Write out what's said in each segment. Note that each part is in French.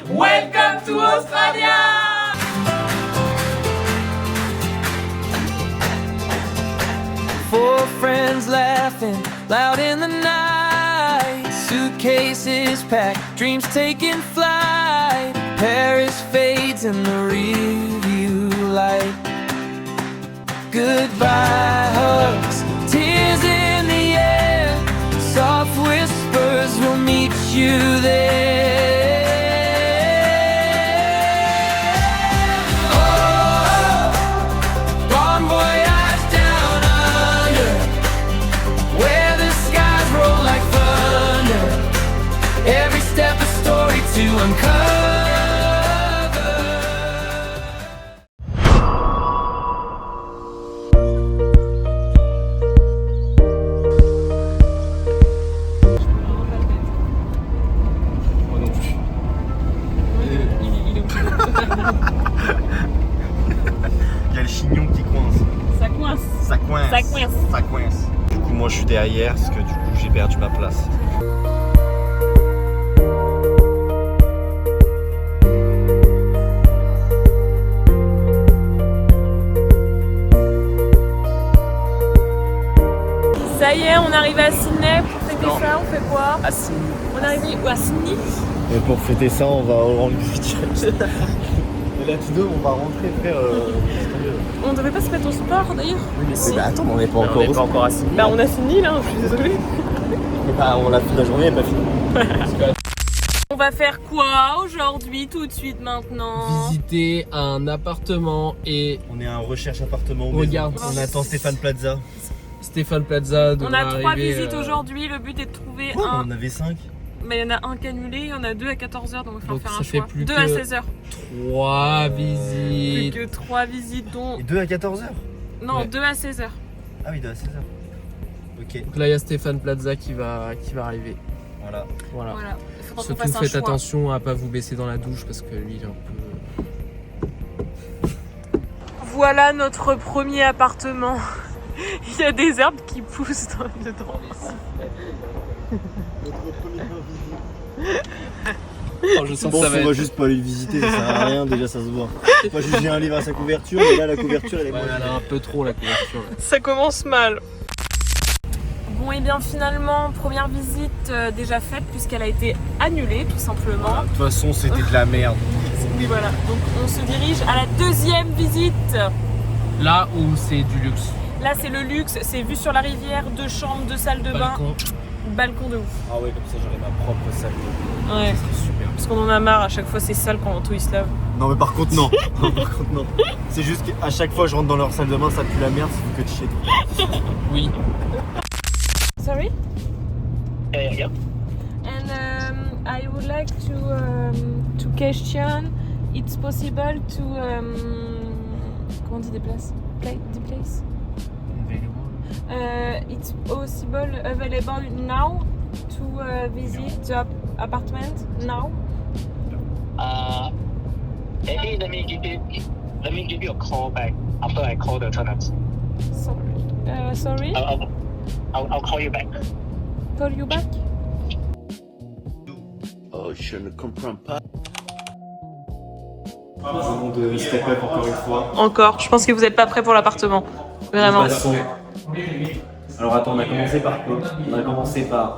Welcome to Australia! Four friends laughing loud in the night. Suitcases packed, dreams taking flight. Paris fades in the rearview light. Goodbye hugs, tears in the air. Soft whispers will meet you there. To uncover. Moi non plus. Il est Il y a le chignon qui coince. Ça coince. Ça coince. Ça coince. Ça coince. Du coup, moi je suis derrière parce que du coup j'ai perdu ma place. Ça y est, on arrive à Sydney pour fêter ça, on fait quoi? À Sydney. On est arrivé où, à Sydney? Et pour fêter ça, on va au Rang Beach. Et là, tous deux, on va rentrer faire. On devait pas se mettre au sport d'ailleurs? Oui, mais c'est. Bah attends, on n'est pas encore. On n'est pas encore à Sydney. Bah on a fini là, je suis désolée. Mais bah, on l'a fait, la journée, elle pas fini. On va faire quoi aujourd'hui, tout de suite maintenant? Visiter un appartement et On est en recherche appartement. Regarde. Maison. On attend Stéphane Plaza. Stéphane Plaza. On a 3 visites aujourd'hui, le but est de trouver Oh, un. on avait 5. Mais il y en a un qui est annulé, il y en a 2 à 14h, donc il va Donc falloir faire ça un fait choix. plus 2 que- à 16h. 3 Plus visites. que 3 visites, dont. Et 2 à 14h. Non, Ouais. 2 à 16h. Ah oui, 2 à 16h. Ok, Donc là il y a Stéphane Plaza qui va arriver. voilà. Voilà. Voilà. Il faudra qu'on Surtout fasse un faites choix. attention à pas vous baisser dans la douche parce que lui il est un peu. Voilà notre premier appartement. Il y a des herbes qui poussent dedans. Oh, je sens Bon, que ça on va va être. juste pas aller le visiter, ça sert à rien, déjà ça se voit. Moi juste j'ai un livre à sa couverture, mais là la couverture elle est Ouais, moche. elle a un peu trop la couverture. Là. Ça commence mal. Bon et bien finalement, première visite déjà faite puisqu'elle a été annulée tout simplement. Voilà, de toute façon c'était de la merde. Oui voilà, donc on se dirige à la deuxième visite. Là où c'est du luxe. Là c'est le luxe, c'est vue sur la rivière, 2 chambres, 2 salles de bain, Balcon. balcon de ouf. Ah ouais, comme ça j'aurai ma propre salle de bain. Ouais, C'est super. parce qu'on en a marre, à chaque fois c'est sale quand tout il se lave. Non mais par contre non. Par contre non. C'est juste qu'à chaque fois je rentre dans leur salle de bain, ça pue la merde, ça fait que de chier tout le temps. Oui. Sorry? Yeah. And I would like to question, it's possible to comment on dit des places? Des places? It's possible available now to visit the apartment now? Maybe let me give you a call back after I call the tenants. Sorry? I'll call you back. Call you back? Oh, je ne comprends pas. Nous avons de step up encore une fois. Encore, je pense que vous n'êtes pas prêts pour l'appartement. Vraiment. Alors attends, on a commencé par quoi? On a commencé par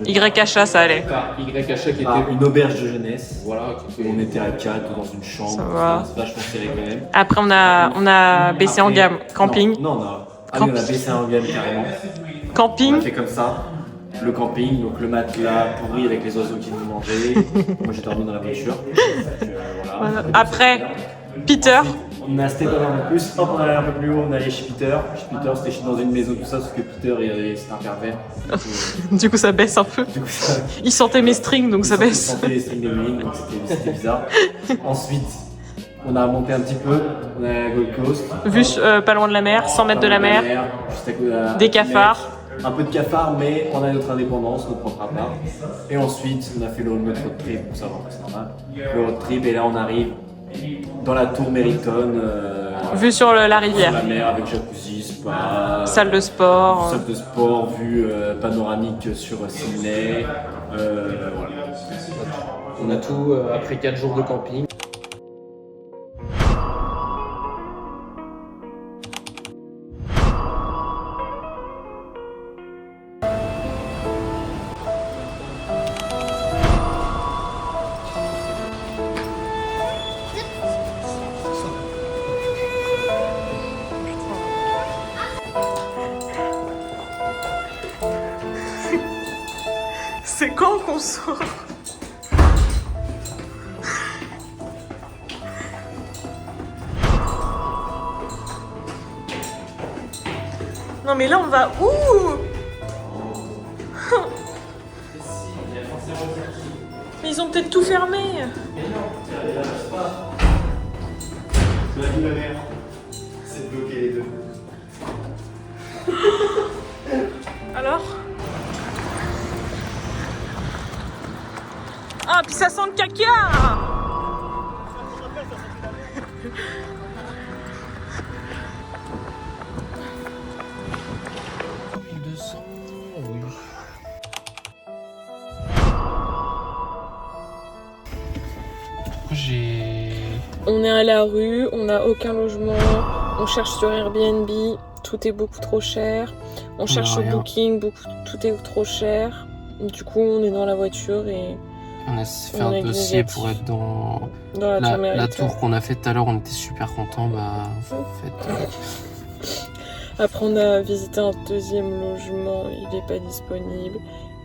YHA, ça allait. YHA qui par une auberge de jeunesse. Voilà. On était à 4 dans une chambre, Ça va. c'est vachement serré quand même. Après, on a baissé en gamme. Camping. Non, on a, on a baissé en gamme carrément. On Camping. a fait comme ça. Le camping, donc le matelas pourri avec les oiseaux qui nous mangeaient. Moi j'ai dormi dans la voiture. Donc, voilà. Après, Peter. On a Stéphane un peu plus, hop, on allait un peu plus haut, on allait chez Peter. Chez Peter c'était dans une maison tout ça, sauf que Peter c'était un pervers. Du coup, ça baisse un peu. Du coup ça. Il sentait mes strings, donc ça Il baisse. sentait les strings des wings, donc c'était bizarre. Ensuite, on a monté un petit peu, on est à la Gold Coast. Vue pas loin de la mer, 100 mètres de la mer. Juste à côté de la- Des cafards. Un peu de cafards, mais on a notre indépendance, notre propre appart. Et ensuite, on a fait notre road trip, pour savoir que c'est normal. Le road trip, et là on arrive dans la tour Meriton, Vue sur la sur rivière. la mer avec jacuzzi, spa, Salle de sport. salle de sport, vue panoramique sur Sydney. Voilà. On a tout après 4 jours de camping. C'est quand qu'on sort? Non mais là on va où? Mais ils ont peut-être tout fermé. Mais non, il reste pas. La vie de mère, c'est de bloquer les deux. Alors? Ah, puis ça sent le caca! On est à la rue, on n'a aucun logement, on cherche sur Airbnb, tout est beaucoup trop cher. On cherche sur Booking, tout est trop cher. Du coup, on est dans la voiture et on a fait un dossier pour être dans la tour qu'on a fait tout à l'heure. On était super contents. Bah, en fait. Après, on a visité un deuxième logement, il n'est pas disponible.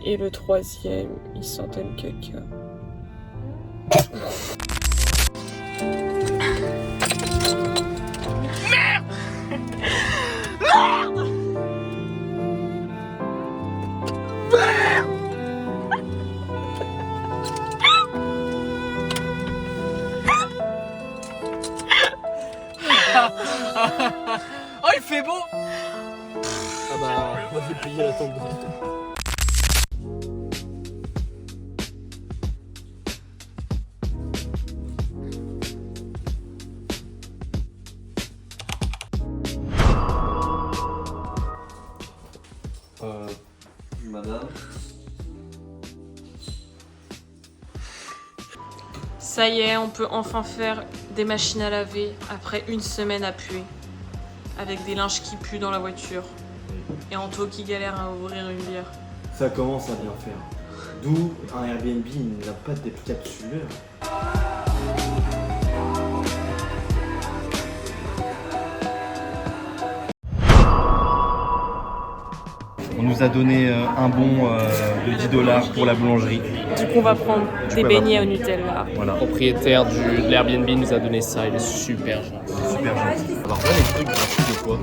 Et le troisième, il sentait le caca. Oh, il fait beau! Ah bah, on va payer la tombe. Madame. Ça y est, on peut enfin faire des machines à laver après une semaine à puer. Avec des linges qui puent dans la voiture. Et Anto qui galère à ouvrir une bière. Ça commence à bien faire. D'où un Airbnb n'a pas de décapsuleur. On nous a donné un bon de $10 pour la boulangerie. Du coup, on va prendre des beignets au Nutella. Voilà. Le propriétaire de l'Airbnb nous a donné ça, il est super gentil. Super gentil. Alors là, les trucs gratuits de quoi?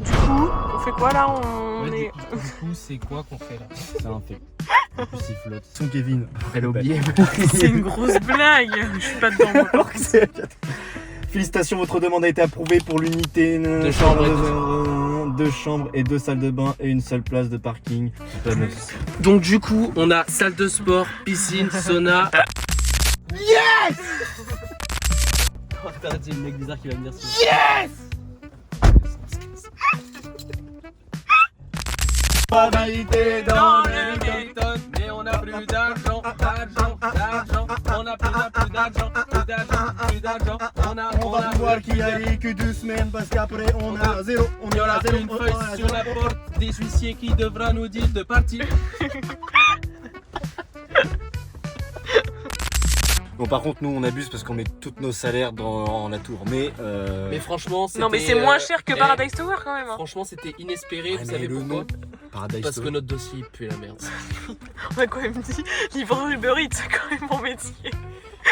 Du coup, on fait quoi là? Du coup, c'est quoi qu'on fait là? C'est un fait. En plus, il flotte. Son Kevin. Elle a oublié. C'est une grosse blague. Je suis pas dedans moi. Alors que c'est... Félicitations, votre demande a été approuvée pour l'unité. 2 chambres et 2 salles de bain et une seule place de parking. Donc du coup, on a salle de sport, piscine, sauna. Yes! Oh, t'as dit le mec bizarre qui va venir sur. Yes! Formalité dans le Gameton, mais on a plus d'argent, on a plus d'argent, On va pouvoir qu'il y ait que 2 semaines parce qu'après on a zéro. Il y aura une feuille sur la porte des huissiers qui devra nous dire de partir. Bon, par contre, nous on abuse parce qu'on met tous nos salaires dans la tour, mais franchement, Non mais c'est moins cher que Paradise Tower quand même. Hein. Franchement, c'était inespéré, vous mais savez le pourquoi? nom, Paradise Parce Tower. que notre dossier pue la merde. On a quand même dit livreur Uber Eats, c'est quand même mon métier.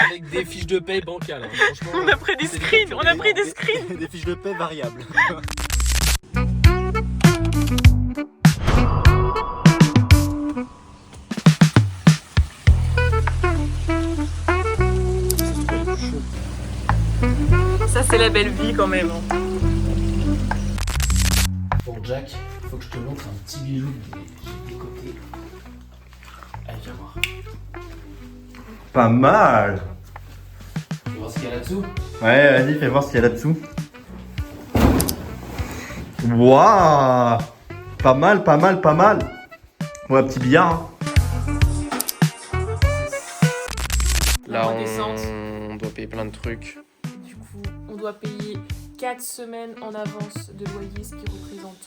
Avec des fiches de paye bancales. Hein. Franchement, On a pris des screens, on a pris des screens. Des fiches de paie variables. Ça c'est la belle vie quand même. Bon Jack, faut que je te montre un petit bijou que j'ai décoté. Allez, viens voir. Pas mal. Tu veux voir ce qu'il y a là-dessous? Ouais, vas-y, fais voir ce qu'il y a là-dessous. Waouh! Pas mal, pas mal, pas mal. Ouais, petit billard. Hein. Là, moins décente. on doit payer plein de trucs. Du coup, on doit payer 4 semaines en avance de loyer, ce qui représente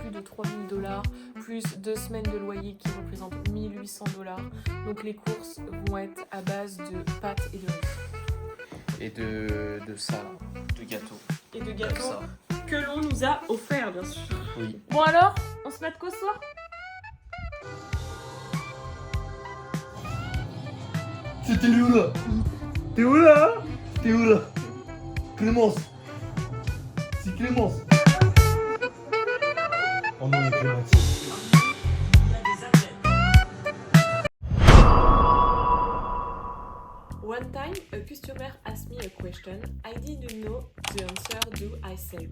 plus de 3000 $, plus 2 semaines de loyer qui représentent 1800 $. Donc les courses vont être à base de pâtes et de riz. Et de ça, de gâteaux. Et de gâteaux que l'on nous a offert, bien sûr. Oui. Bon alors, on se met de quoi ce soir? C'était où là? T'es où là? T'es où là? Clémence. C'est Clémence. Oh non, mais Clémence. One time, a customer asked me a question. I didn't know the answer. Do I say?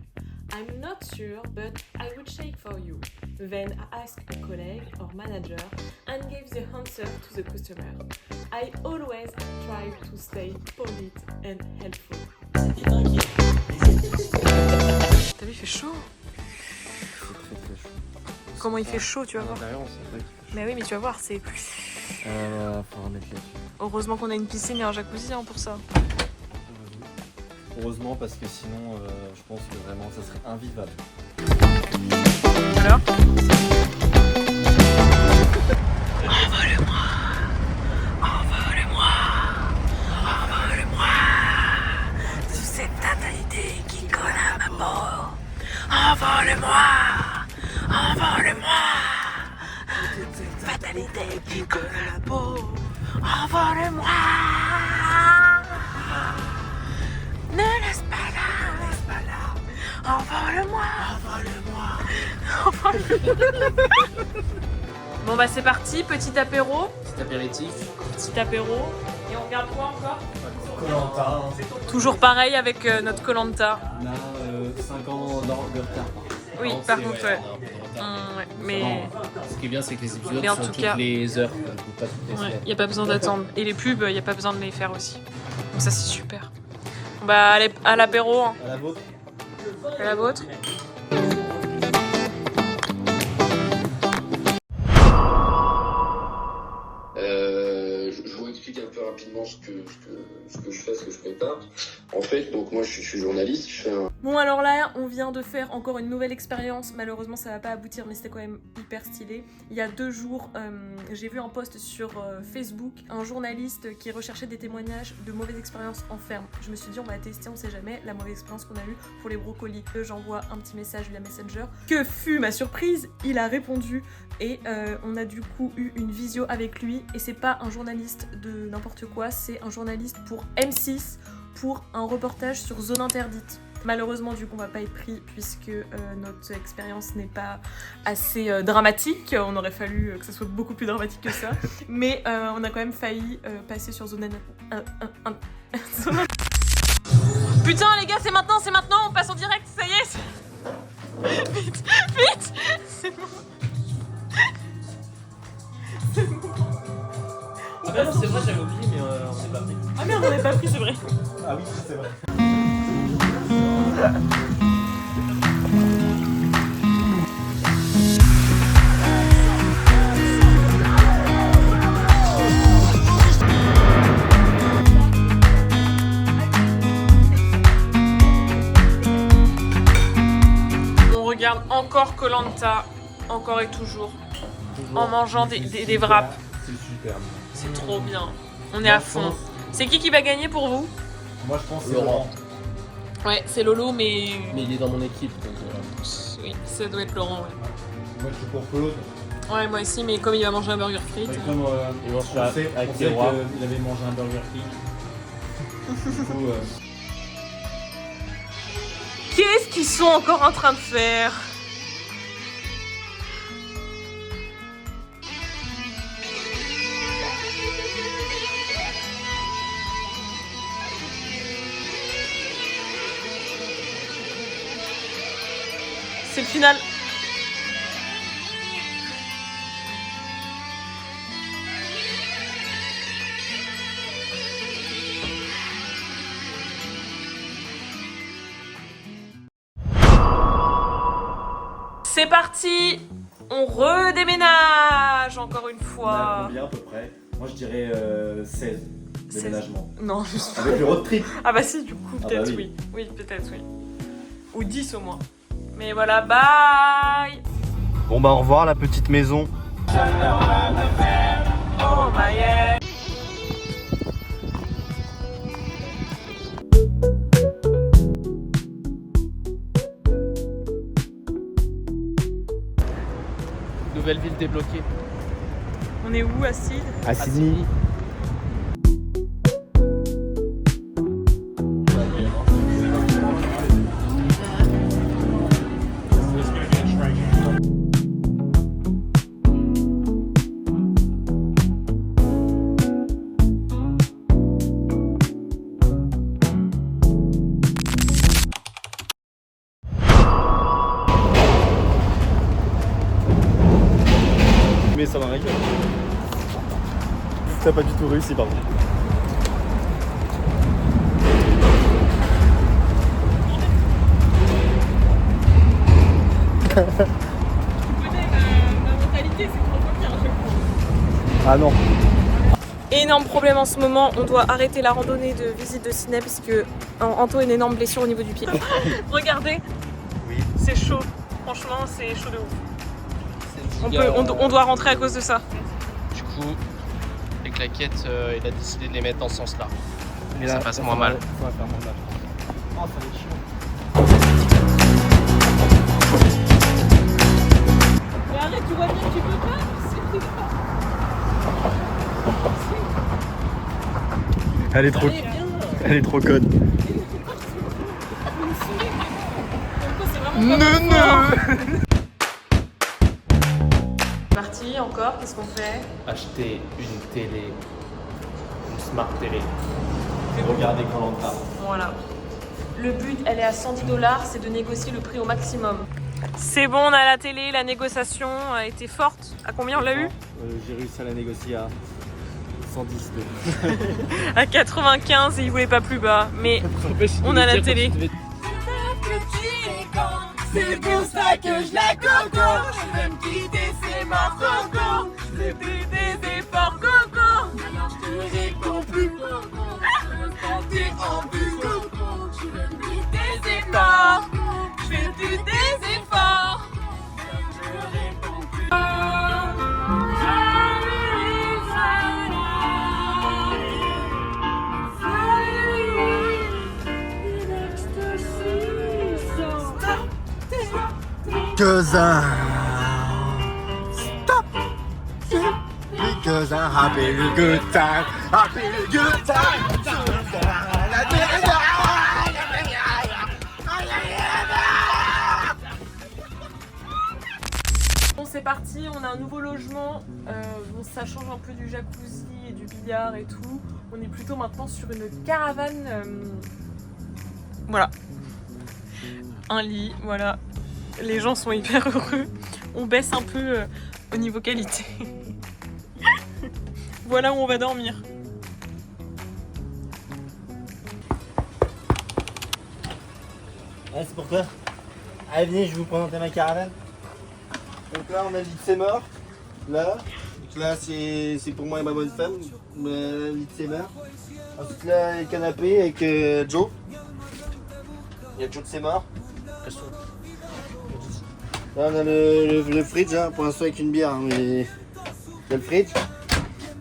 I'm not sure, but I will check for you. Then I asked a colleague or manager and gave the answer to the customer. I always try to stay polite and helpful. T'as vu, il fait chaud. Comment il fait chaud, tu vas voir. Mais oui, mais tu vas voir, c'est... Faudra mettre là-dessus. Heureusement qu'on a une piscine et un jacuzzi pour ça. Heureusement, parce que sinon, je pense que vraiment, ça serait invivable. Alors Envole-moi sous cette fatalité qui colle à ma peau. Envole-moi fatalité qui colle à la peau. Envole-moi. Ne laisse pas là. Envole-moi. Bon bah c'est parti, petit apéro. Petit apéritif. Petit apéro. Et on regarde quoi encore? Koh-Lanta. Toujours pareil avec notre Koh-Lanta. On a 5 ans de retard. Oui, par contre, ouais. Ouais, mais Ce qui est bien, c'est que les épisodes Mais en sont tout toutes cas- les heures, pas toutes les semaines. il n'y a pas besoin d'attendre. Et les pubs, il n'y a pas besoin de les faire aussi. Donc ça c'est super. Bah allez, à l'apéro, hein. À la vôtre. À la vôtre. Je vous explique un peu rapidement ce que je fais, ce que je prépare. En fait, donc moi je suis journaliste, je fais un... Bon alors là, on vient de faire encore une nouvelle expérience. Malheureusement, ça va pas aboutir, mais c'était quand même hyper stylé. Il y a 2 jours, j'ai vu un post sur Facebook, un journaliste qui recherchait des témoignages de mauvaises expériences en ferme. Je me suis dit, on va tester, on sait jamais, la mauvaise expérience qu'on a eue pour les brocolis. J'envoie un petit message via Messenger. Que fut ma surprise? Il a répondu et on a du coup eu une visio avec lui. Et c'est pas un journaliste de n'importe quoi, c'est un journaliste pour M6 pour un reportage sur zone interdite. Malheureusement, du coup, on va pas être pris puisque notre expérience n'est pas assez dramatique. On aurait fallu que ça soit beaucoup plus dramatique que ça. Mais on a quand même failli passer sur zone Putain, les gars, c'est maintenant, on passe en direct, ça y est. Vite, c'est bon. Ah bah non, c'est vrai, j'avais oublié, mais on s'est pas pris. Ah merde, on n'est pas pris, c'est vrai. Ah oui, c'est vrai. On regarde encore Koh-Lanta, encore et toujours, en mangeant des wraps. C'est super. C'est trop bien. On est à fond. C'est qui va gagner pour vous? Moi, je pense que c'est Laurent. Ouais, c'est Lolo, mais... Mais il est dans mon équipe, donc Oui, ça doit être Laurent, ouais. Moi, je suis pour Claude. Ouais, moi aussi, mais comme il va manger un burger frites... Mais comme Il mange on sait avec qu'il des rois. avait mangé un burger free. Du coup, Qu'est-ce qu'ils sont encore en train de faire? C'est le final. C'est parti. On redéménage encore une on a fois. combien à peu près? Moi, je dirais 16. déménagement. Non, juste Avec le road trip. Ah bah si, du coup, Ah peut-être bah oui. oui. Oui, peut-être oui. Ou 10 au moins. Mais voilà, bye. Bon bah au revoir la petite maison. Oh my yeah. Nouvelle ville débloquée. On est où, à Sydney? À Sydney. Mais ça va rien. T'as pas du tout réussi par contre. Ma mentalité, c'est trop bien à chaque fois. Ah non. Énorme problème en ce moment, on doit arrêter la randonnée de visite de Sydney parce que Anto a une énorme blessure au niveau du pied. Regardez, Oui. c'est chaud. Franchement, c'est chaud de ouf. On doit rentrer à cause de ça. Du coup, les claquettes, il a décidé de les mettre dans ce sens-là. Et ça passe moins mal. Ça va faire moins mal. Oh, ça va être chiant. Mais arrête, tu vois bien que tu peux pas. Elle est trop, elle est trop conne. Parti encore, qu'est-ce qu'on fait? Acheter une télé, une smart télé. Regardez Koh-Lanta. Voilà. Le but, elle est à 110 $, c'est de négocier le prix au maximum. C'est bon, on a la télé, la négociation a été forte. À combien on l'a eu? J'ai réussi à la négocier à 110 À 95 et il voulait pas plus bas. Mais on a la télé. C'est pour ça que je la coco. Je veux me quitter, c'est mort coco. Je veux plus des efforts coco. Alors je te réponds plus coco. Je veux tenter en plus coco. Je veux plus des efforts. Je veux plus des efforts. Je réponds plus. Cause stop. Because I'm having a good time. Having a good time. Bon, c'est parti, on a un nouveau logement. Bon, ça change un peu du jacuzzi et du billard et tout. On est plutôt maintenant sur une caravane. Voilà. Un lit, voilà. Les gens sont hyper heureux. On baisse un peu au niveau qualité. Voilà où on va dormir. Ah, c'est pour toi. Allez, venez, je vais vous présenter ma caravane. Donc là, on a le lit de Seymour. Là. Donc là, c'est pour moi et ma bonne femme. Le lit de Seymour. Ensuite, là, il y a le canapé avec Joe. Il y a Joe de Seymour. Là, on a le fridge, hein, pour l'instant avec une bière, hein, mais il y a le fridge.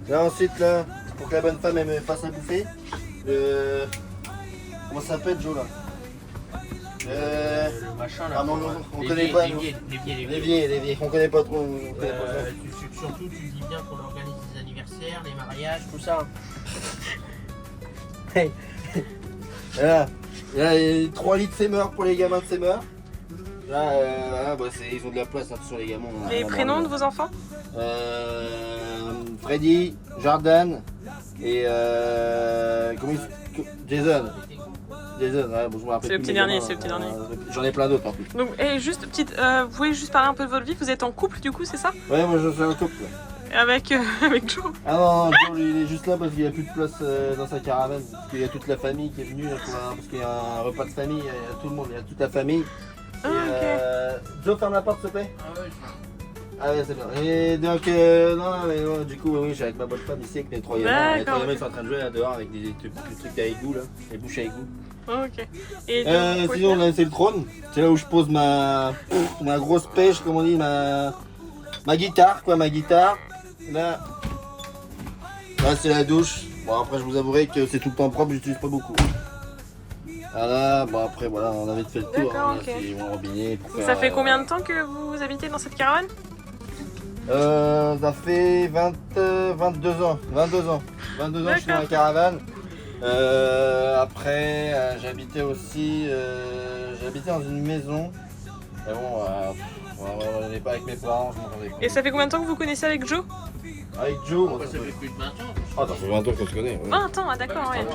Là, ensuite, là, pour que la bonne femme elle me fasse à bouffer, comment ça s'appelle, Joe, là? Le machin là. Ah non, on connaît pas. L'évier, on connaît pas trop. Surtout, tu dis bien qu'on organise des anniversaires, les mariages, tout ça. Hey. Voilà. Là, il y a 3 litres Seymour pour les gamins de Seymour. Là, bah, ils ont de la place, attention les gamins. Les prénoms de vos enfants? Freddy, Jordan et Jason. Jason, ouais, bon, je me rappelle. C'est le plus petit mes dernier, gamins, c'est le petit dernier. J'en ai plein d'autres en plus. Donc, et juste petite, vous pouvez juste parler un peu de votre vie. Vous êtes en couple du coup, c'est ça? Ouais, moi je suis un couple. Avec Joe. Ah non, Joe lui, il est juste là parce qu'il n'y a plus de place dans sa caravane. Parce qu'il y a toute la famille qui est venue, là, parce qu'il y a un repas de famille, il y a tout le monde, il y a toute la famille. Ah, Et, Joe, ferme la porte s'il te plaît. Ah ouais, Ah ouais, c'est bien. Et donc, non, du coup, oui, je suis avec ma bonne femme ici, avec les 3 gamins. Les 3 gamins, ils sont en train de jouer là dehors avec des trucs à égout, là. Les bouches à égout. Ok. Et Sinon, là, c'est le trône. C'est là où je pose ma grosse pêche, comme on dit, ma guitare, quoi, ma guitare. Là, c'est la douche. Bon, après, je vous avouerai que c'est tout le temps propre, j'utilise pas beaucoup. Voilà, bon, après, voilà, on avait fait le tour. D'accord, Là, ok. c'est mon robinet pour ça faire, fait combien de temps que vous habitez dans cette caravane? Ça fait 22 ans. 22 ans que je suis dans la caravane. Après, j'habitais aussi dans une maison. Mais bon, on n'est pas avec mes parents, je m'entendais pas. Et ça fait combien de temps que vous connaissez avec Joe? Avec Joe, Ça fait plus de 20 ans. ça fait 20 ans qu'on se connaît. Ouais. 20 ans, ah d'accord, ouais.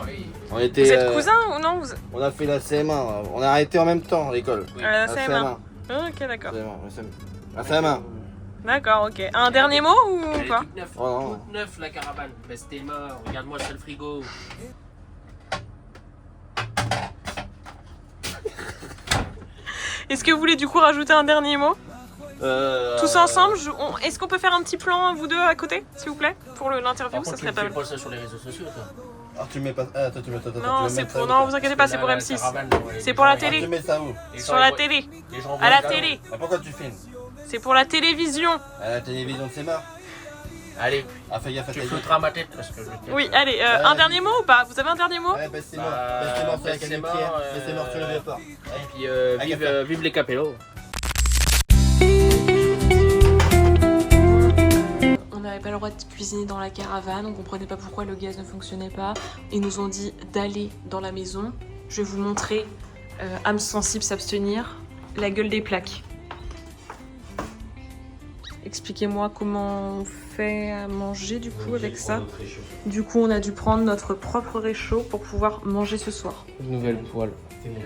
On était, Vous êtes cousins ou non on a fait la CM1, on a arrêté en même temps l'école. La La CM1. Ok, d'accord. La CM1. D'accord, ok. Un dernier mot ou Elle est pas? toute neuve. Oh non. Toute neuve la caravane. Bah, c'était mort. Regarde-moi sur le frigo. Est-ce que vous voulez du coup rajouter un dernier mot? Tous ensemble, est-ce qu'on peut faire un petit plan, vous deux, à côté, s'il vous plaît? Pour l'interview, ça serait pas mal. Tu fais pas ça sur les réseaux sociaux, toi. Alors tu mets pas. Ah, toi tu mets. Non, c'est pour. Non, vous inquiétez pas, c'est pour M6. C'est pour la télé. Tu mets ça où? Sur la télé. À la télé. Ah, pourquoi tu filmes? C'est pour la télévision. À la télévision de Sémar. Allez, Ah, fais gaffe à tu ta gueule. foutras ma tête parce que je t'aime. Oui, allez, un dernier mot ou pas? Vous avez un dernier mot? Ouais, bah c'est mort. Bah, Bah c'est mort sur la bah, c'est canne mort, pierre. Bah c'est mort sur le départ. Et puis vive les capellos. On n'avait pas le droit de cuisiner dans la caravane, on comprenait pas pourquoi le gaz ne fonctionnait pas. Ils nous ont dit d'aller dans la maison. Je vais vous montrer, âme sensible s'abstenir, la gueule des plaques. Expliquez-moi comment on fait à manger du coup avec ça. Du coup on a dû prendre notre propre réchaud pour pouvoir manger ce soir. Une nouvelle poêle.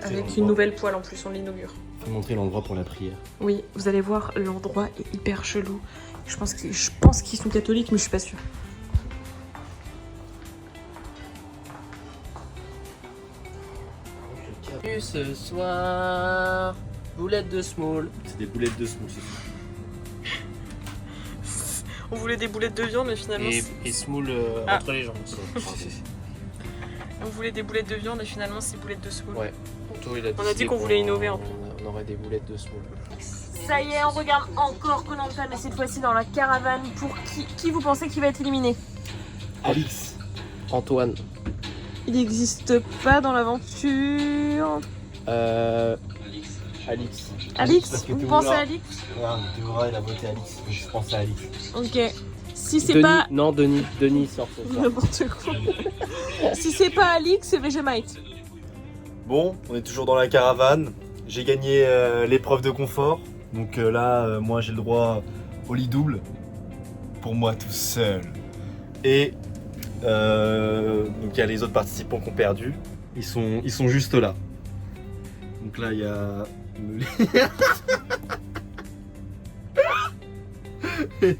Avec une nouvelle poêle en plus, on l'inaugure. Faut montrer l'endroit pour la prière. Oui, vous allez voir, l'endroit est hyper chelou. Je pense qu'ils sont catholiques, mais je suis pas sûre. Ce soir, boulettes de semoule. C'est des boulettes de semoule, c'est ça. On voulait des boulettes de viande, mais finalement... Et semoule Ah. entre les jambes. On voulait des boulettes de viande, et finalement c'est boulettes de semoule. Ouais. On a dit qu'on voulait innover un peu. On aurait des boulettes de semoule. Ça y est, on regarde encore Koh-Lanta, mais cette fois-ci dans la caravane. Pour qui vous pensez qui va être éliminé? Alix. Antoine. Il n'existe pas dans l'aventure. Alix. Alix, parce que vous tu pensez voudras. à Alix? Regarde, tu verras, il a voté Alix. Je pense à Alix. Ok. Si c'est Denis. pas... Non, Denis sort ce soir. N'importe quoi. Si c'est pas Alix, c'est Vegemite. Bon, on est toujours dans la caravane. J'ai gagné l'épreuve de confort. Donc là, moi j'ai le droit au lit double. Pour moi tout seul. Et donc il y a les autres participants qui ont perdu. Ils sont juste là. Donc là il y a... le lit. Et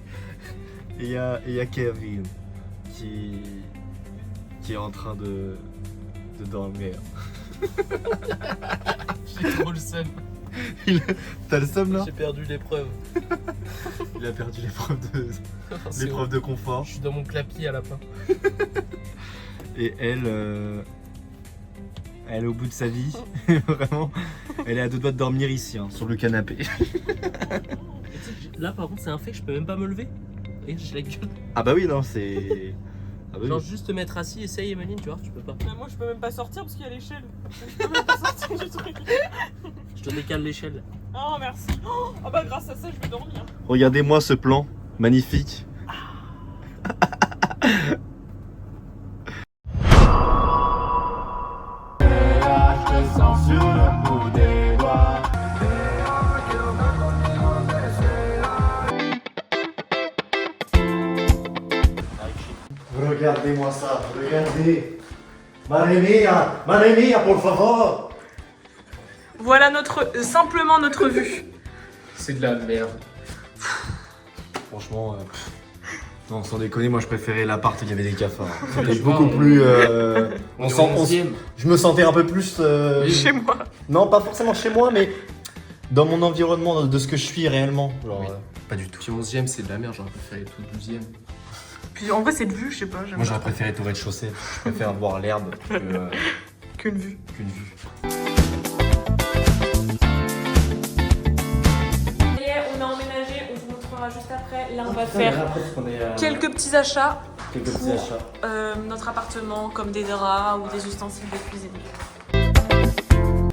il y a Kevin qui est en train de dormir. J'ai trop le seum. T'as le seum là? J'ai perdu l'épreuve. Il a perdu l'épreuve de confort. Je suis dans mon clapier à la fin. Et elle est au bout de sa vie. Vraiment, elle est à deux doigts de dormir ici, hein, sur le canapé. Là par contre c'est un fait que je peux même pas me lever. Et j'ai la gueule. Ah bah oui, non, c'est... Ah bah Genre oui. juste te mettre assis, essaye Emeline, tu vois, tu peux pas. Moi je peux même pas sortir parce qu'il y a l'échelle. Je peux même pas sortir du truc. Je te décale l'échelle. Oh merci. Oh bah grâce à ça je vais dormir. Regardez-moi ce plan, magnifique. Regardez-moi ça, regardez. Madre mia, por favor. Voilà simplement notre vue. C'est de la merde. Franchement, non, sans déconner, moi je préférais l'appart où il y avait des cafards. C'était beaucoup plus. Je me sentais un peu plus. Chez moi. Non, pas forcément chez moi, mais dans mon environnement, de ce que je suis réellement. Genre, Oui. pas du tout. Puis 11ème, c'est de la merde, j'aurais préféré tout 12ème. Puis en vrai, cette vue, je sais pas. Moi j'aurais préféré tout rez-de-chaussée. Je préfère voir l'herbe Qu'une vue. qu'une vue. Et on a emménagé, on vous montrera juste après. Là, on va faire quelques petits achats pour notre appartement, comme des draps ou des ustensiles de cuisine.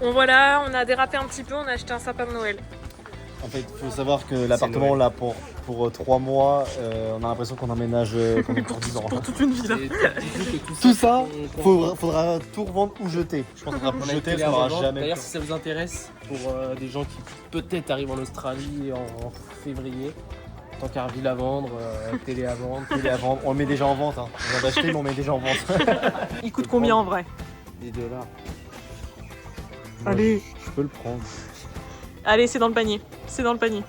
Bon voilà, on a dérapé un petit peu, on a acheté un sapin de Noël. En fait, il faut savoir que l'appartement là pour 3 mois, on a l'impression qu'on emménage pour 10 ans. Pour toute une vie là. Tout ça, faudra tout revendre ou jeter. Je pense qu'on va tout jeter, ça n'aura jamais. D'ailleurs, si ça vous intéresse, pour des gens qui peut-être arrivent en Australie en février, tant qu'Arville à vendre, télé à vendre. Télé à vendre. On le met déjà en vente. Hein. On vient d'acheter, mais on met déjà en vente. Il coûte combien en vrai? Des dollars. Allez. Je peux le prendre. Allez, c'est dans le panier. C'est dans le panier.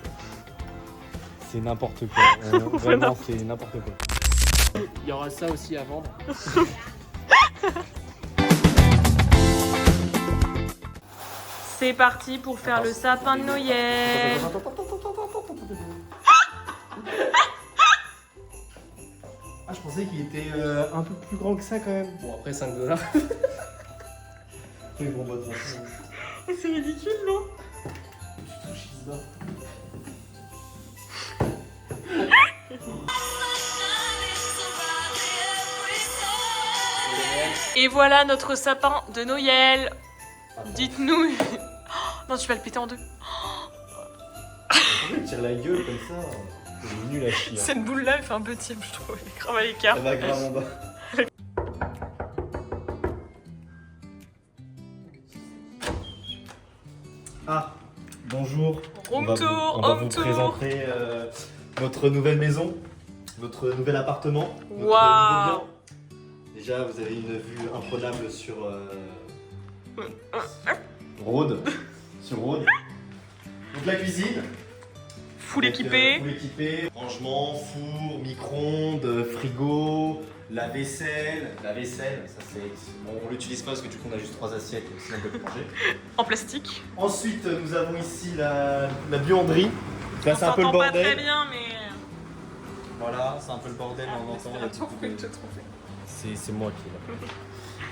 C'est n'importe quoi. Vraiment, c'est n'importe quoi. Il y aura ça aussi à vendre. C'est parti pour faire le sapin de Noël. Ah, je pensais qu'il était un peu plus grand que ça quand même. Bon, après 5 dollars. Oui, bon, bah, de toute façon, C'est ridicule, non? Et voilà notre sapin de Noël. Dites-nous. Non, tu vas le péter en deux. pourquoi il tire la gueule comme ça? Il est nul à chier. Cette boule là, elle fait un peu tiède, je trouve. Elle est grave à l'écart. Elle va grave en bas. Ah, bonjour. Room on tour, va home vous tour. présenter notre nouvelle maison, notre nouvel appartement. Notre Waouh. nouveau bien. Déjà, vous avez une vue imprenable sur Rhodes. Sur Rhodes. Donc la cuisine. Full Donc, équipé. full équipé. Rangement, four, micro-ondes, frigo, la vaisselle, ça c'est... Bon, on l'utilise pas parce que du coup on a juste 3 assiettes, sinon on peut plus manger. En plastique. Ensuite, nous avons ici la buanderie. Là, On c'est un peu le s'entend pas très bordel. bien, mais. Voilà, c'est un peu le bordel, on entend. il y a Attends, beaucoup de- je te trompe. C'est moi qui est là.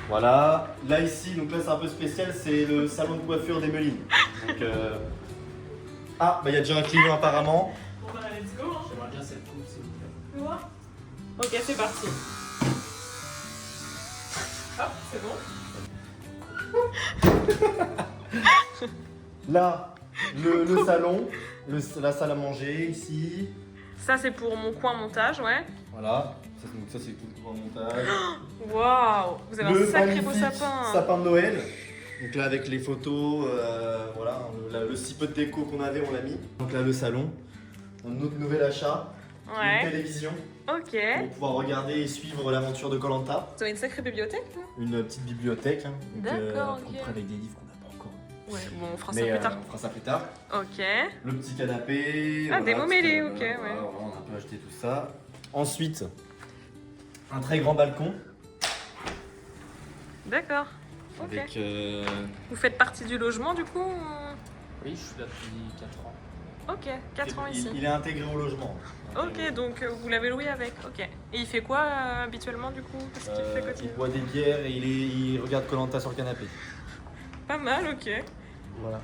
Voilà, là ici, donc là c'est un peu spécial, c'est le salon de coiffure d'Emeline. Donc, ah, bah il y a déjà un client apparemment. Bon bah, let's go. Hein. J'aimerais bien cette coupe, s'il vous plaît. Ok, c'est parti. Hop, c'est bon. Là, le salon, la salle à manger ici. Ça, c'est pour mon coin montage, ouais. Voilà, donc ça c'est tout le grand montage. Waouh, vous avez un sacré beau magnifique sapin. sapin de Noël. Donc là avec les photos, voilà, le si peu de déco qu'on avait on l'a mis. Donc là le salon, un autre nouvel achat, une Ouais. télévision Ok. pour pouvoir regarder et suivre l'aventure de Koh Lanta. Vous avez une sacrée bibliothèque, là? Une petite bibliothèque, hein, donc, D'accord, à peu ok. près avec des livres qu'on n'a pas encore. Ouais, bon, on fera ça Mais plus tard. on fera ça plus tard. Ok. Le petit canapé. Ah, des mots mêlés, ok, voilà, ouais. on a un peu acheté tout ça. Ensuite, un très grand balcon. D'accord. Ok. Avec Vous faites partie du logement, du coup? Oui, je suis là depuis 4 ans. Ok, 4 ans ici. il est intégré au logement. Ok, donc vous l'avez loué avec. Ok. Et il fait quoi habituellement, du coup? Qu'est-ce qu'il fait Il quotidien? boit des bières et il regarde Koh Lanta sur le canapé. Pas mal, ok. Voilà.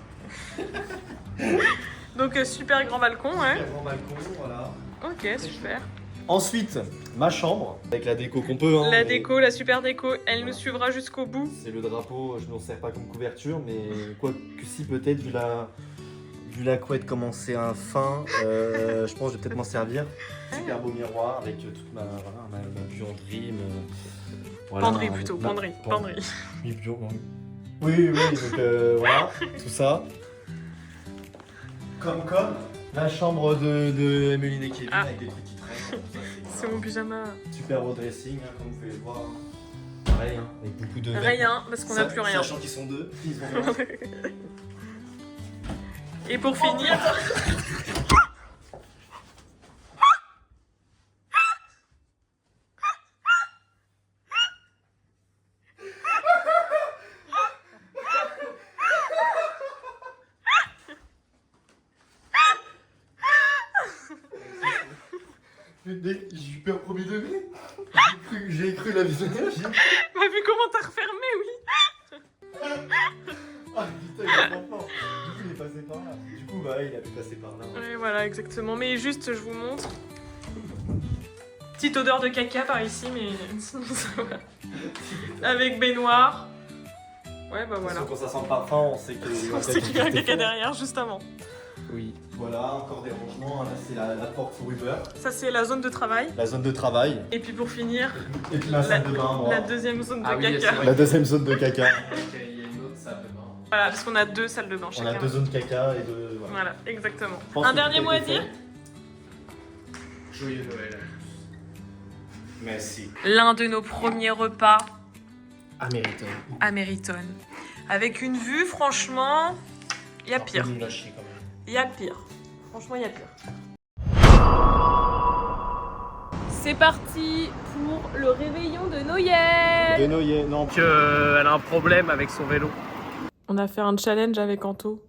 Donc super grand balcon, ouais. Très grand balcon, voilà. Ok, super. Ensuite, ma chambre, avec la déco qu'on peut. Hein, La mais déco, la super déco, elle nous suivra jusqu'au bout. C'est le drapeau, je n'en sers pas comme couverture, mais quoi que si peut-être, vu la couette comment c'est un fin, je pense que je vais peut-être m'en servir. Super beau miroir avec toute ma buanderie. Voilà, Penderie plutôt, penderie. Penderie. Oui, oui, donc voilà, tout ça. Comme la chambre de Emeline et Kevin Ah. avec des trucs qui traînent. C'est mon pyjama. Super beau dressing, hein, comme vous pouvez le voir. Pareil, hein, avec beaucoup de Rien, parce qu'on n'a plus rien. Sachant qu'ils sont deux. Ils sont deux. Et pour finir, J'ai eu un premier degré. J'ai cru la visage. Bah vu comment t'as refermé, oui. Ah putain, il est trop fort. Du coup, il est passé par là. Du coup, bah, il a pu passer par là. Ouais, voilà, exactement. Mais juste, je vous montre. Petite odeur de caca par ici, mais sinon ça va. Avec baignoire. Ouais, bah voilà. Quand ça sent le parfum, on sait qu'il y a un caca derrière, juste avant. Oui. Voilà, encore des rangements. Là, c'est la porte pour Uber. Ça, c'est la zone de travail. La zone de travail. Et puis pour finir, Et puis la salle de bain, moi. la deuxième zone de Ah oui, caca. c'est vrai. La deuxième zone de caca. Il y a une autre salle de bain. Voilà, parce qu'on a 2 salles de bain On a chacun. 2 zones caca et 2. Voilà. Voilà, exactement. Je pense Un que dernier tout mot a à été dire? fait. Joyeux Noël. Merci. L'un de nos premiers repas Américain. à Meriton. Avec une vue, franchement, il y a pire. Il a chier quand même. Il y a pire. Franchement, il y a pire. C'est parti pour le réveillon de Noël. Denoyer, non. Elle a un problème avec son vélo. On a fait un challenge avec Anto.